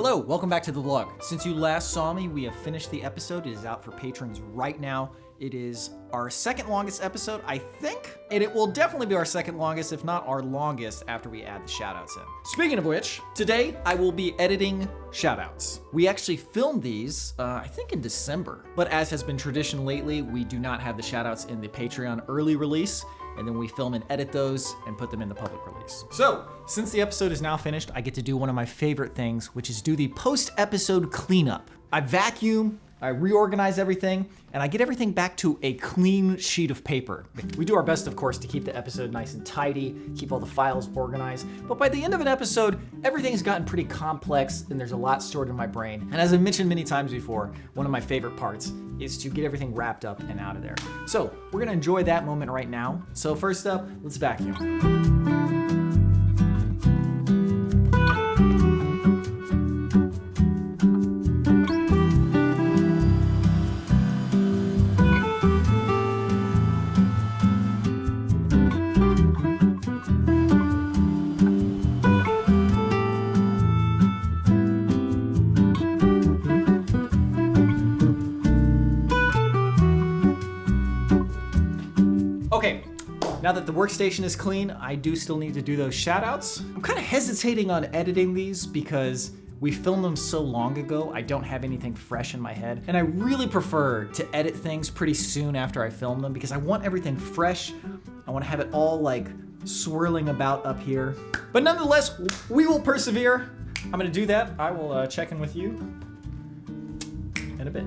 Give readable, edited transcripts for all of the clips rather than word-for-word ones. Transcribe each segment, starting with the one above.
Hello, welcome back to the vlog. Since you last saw me, we have finished the episode. It is out for patrons right now. It is our second longest episode, I think, and it will definitely be our second longest, if not our longest, after we add the shoutouts in. Speaking of which, today I will be editing shoutouts. We actually filmed these, I think in December, but as has been tradition lately, we do not have the shoutouts in the Patreon early release, and then we film and edit those and put them in the public release. So, since the episode is now finished, I get to do one of my favorite things, which is do the post-episode cleanup. I vacuum, I reorganize everything, and I get everything back to a clean sheet of paper. We do our best, of course, to keep the episode nice and tidy, keep all the files organized, but by the end of an episode, everything's gotten pretty complex and there's a lot stored in my brain. And as I've mentioned many times before, one of my favorite parts is to get everything wrapped up and out of there. So we're gonna enjoy that moment right now. So first up, let's vacuum. Okay, now that the workstation is clean, I do still need to do those shoutouts. I'm kind of hesitating on editing these because we filmed them so long ago, I don't have anything fresh in my head. And I really prefer to edit things pretty soon after I film them because I want everything fresh. I want to have it all like swirling about up here. But nonetheless, we will persevere. I'm gonna do that. I will check in with you in a bit.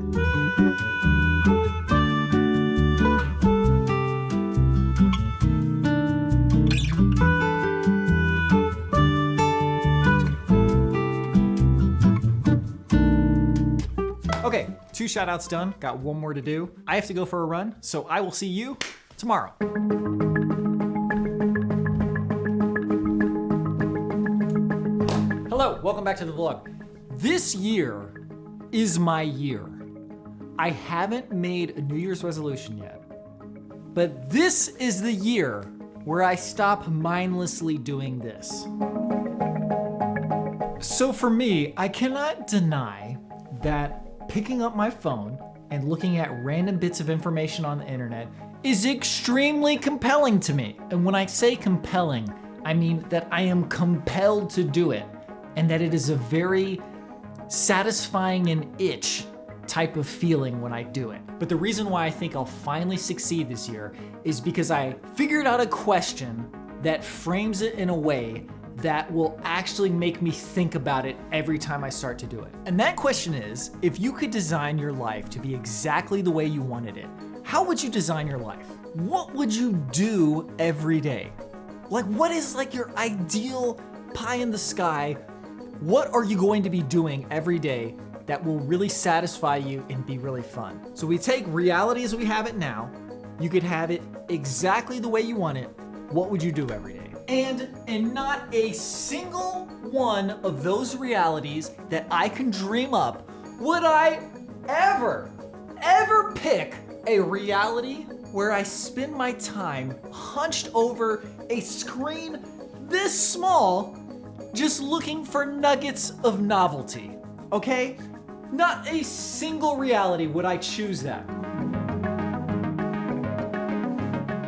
Okay, 2 shoutouts done, got 1 more to do. I have to go for a run, so I will see you tomorrow. Hello, welcome back to the vlog. This year is my year. I haven't made a New Year's resolution yet, but this is the year where I stop mindlessly doing this. So for me, I cannot deny that picking up my phone and looking at random bits of information on the internet is extremely compelling to me. And when I say compelling, I mean that I am compelled to do it and that it is a very satisfying and itch type of feeling when I do it. But the reason why I think I'll finally succeed this year is because I figured out a question that frames it in a way that will actually make me think about it every time I start to do it. And that question is, if you could design your life to be exactly the way you wanted it, how would you design your life? What would you do every day? Like, what is like your ideal pie in the sky? What are you going to be doing every day that will really satisfy you and be really fun? So we take reality as we have it now. You could have it exactly the way you want it. What would you do every day? And in not a single one of those realities that I can dream up would I ever pick a reality where I spend my time hunched over a screen this small just looking for nuggets of novelty, okay? Not a single reality would I choose that.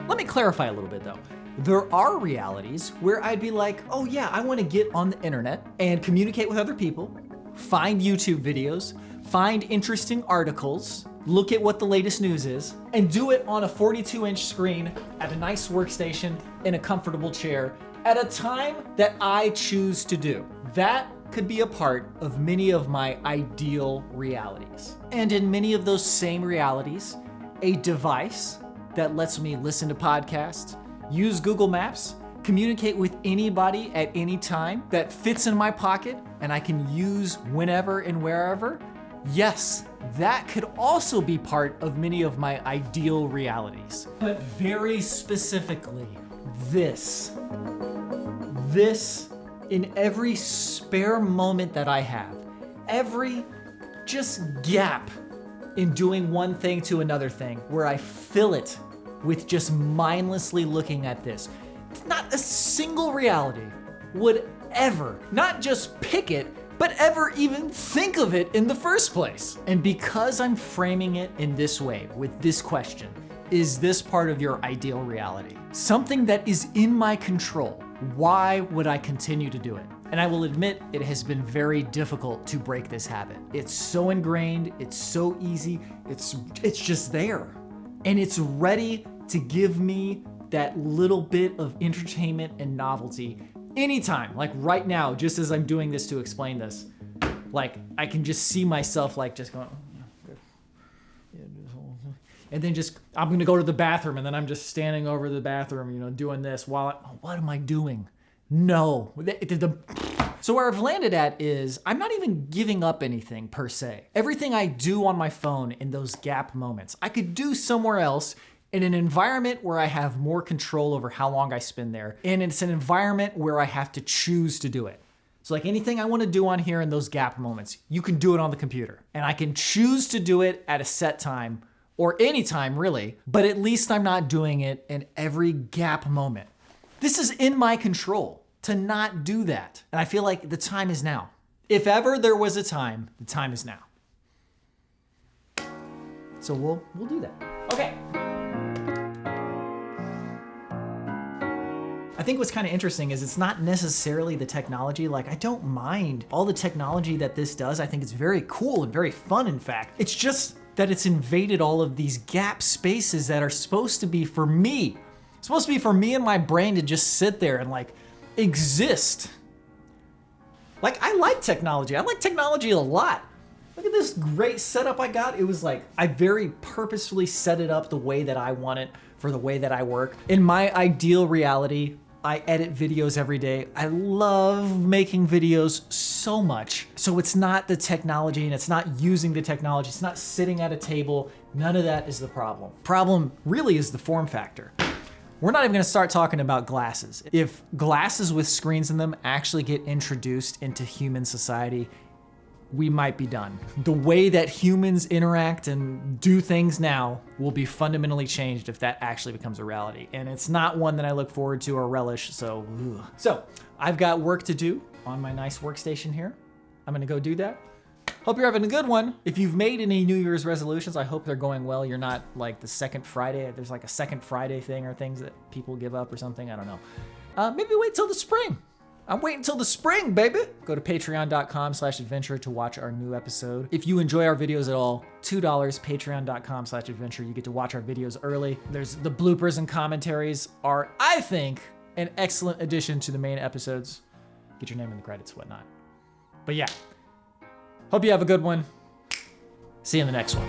Let me clarify a little bit though. There are realities where I'd be like, oh yeah, I want to get on the internet and communicate with other people, find YouTube videos, find interesting articles, look at what the latest news is, and do it on a 42-inch screen at a nice workstation in a comfortable chair at a time that I choose to do. That could be a part of many of my ideal realities. And in many of those same realities, a device that lets me listen to podcasts, use Google Maps, communicate with anybody at any time that fits in my pocket and I can use whenever and wherever. Yes, that could also be part of many of my ideal realities. But very specifically, this in every spare moment that I have, every just gap in doing one thing to another thing where I fill it with just mindlessly looking at this. Not a single reality would ever, not just pick it, but ever even think of it in the first place. And because I'm framing it in this way, with this question, is this part of your ideal reality? Something that is in my control, why would I continue to do it? And I will admit, it has been very difficult to break this habit. It's so ingrained, it's so easy, it's just there. And it's ready to give me that little bit of entertainment and novelty anytime. Like right now, just as I'm doing this to explain this, like I can just see myself like just going, and then I'm gonna go to the bathroom, and then I'm just standing over the bathroom, doing this while what am I doing? No. So where I've landed at is I'm not even giving up anything per se. Everything I do on my phone in those gap moments, I could do somewhere else in an environment where I have more control over how long I spend there. And it's an environment where I have to choose to do it. So like anything I want to do on here in those gap moments, you can do it on the computer. And I can choose to do it at a set time or any time really, but at least I'm not doing it in every gap moment. This is in my control to not do that. And I feel like the time is now. If ever there was a time, the time is now. So we'll do that. Okay. I think what's kind of interesting is it's not necessarily the technology. Like I don't mind all the technology that this does. I think it's very cool and very fun, in fact. It's just that it's invaded all of these gap spaces that are supposed to be for me. It's supposed to be for me and my brain to just sit there and like exist. Like I like technology. I like technology a lot. Look at this great setup I got. It was like, I very purposefully set it up the way that I want it for the way that I work. In my ideal reality, I edit videos every day. I love making videos so much. So it's not the technology and it's not using the technology. It's not sitting at a table. None of that is the problem. Problem really is the form factor. We're not even gonna start talking about glasses. If glasses with screens in them actually get introduced into human society, we might be done. The way that humans interact and do things now will be fundamentally changed if that actually becomes a reality. And it's not one that I look forward to or relish, so. So, I've got work to do on my nice workstation here. I'm gonna go do that. Hope you're having a good one. If you've made any New Year's resolutions, I hope they're going well. You're not like the second Friday. There's like a second Friday thing or things that people give up or something, I don't know. Maybe wait till the spring. I'm waiting till the spring, baby. Go to patreon.com/adventure to watch our new episode. If you enjoy our videos at all, $2, patreon.com/adventure. You get to watch our videos early. There's the bloopers and commentaries are, I think, an excellent addition to the main episodes. Get your name in the credits, whatnot. But yeah, hope you have a good one. See you in the next one.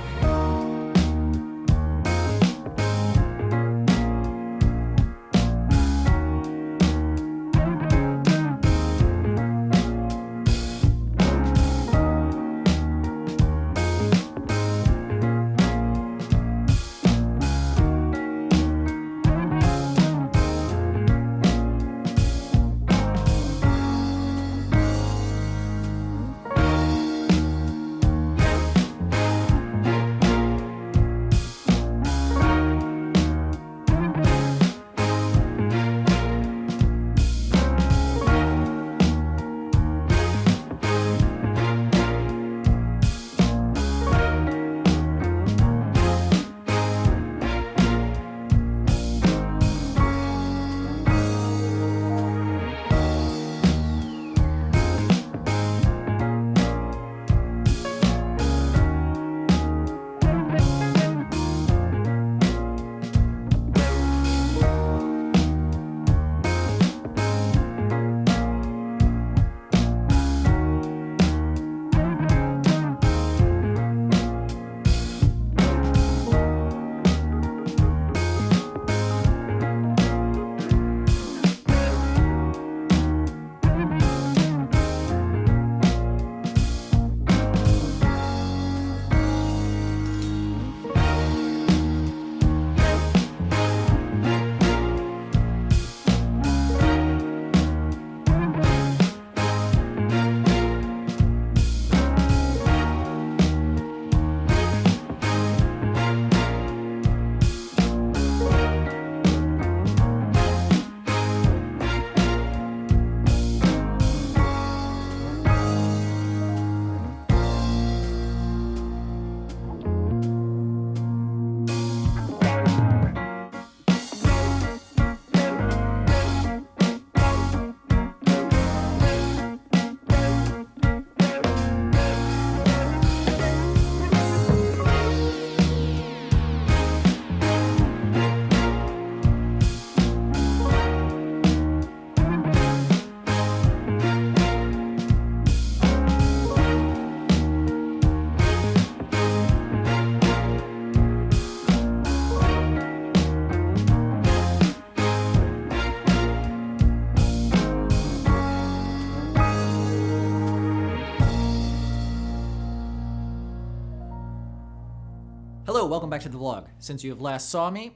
Hello, welcome back to the vlog. Since you have last saw me,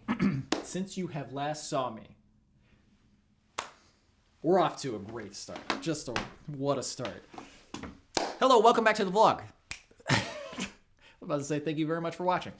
we're off to a great start. What a start. Hello, welcome back to the vlog. I'm about to say thank you very much for watching.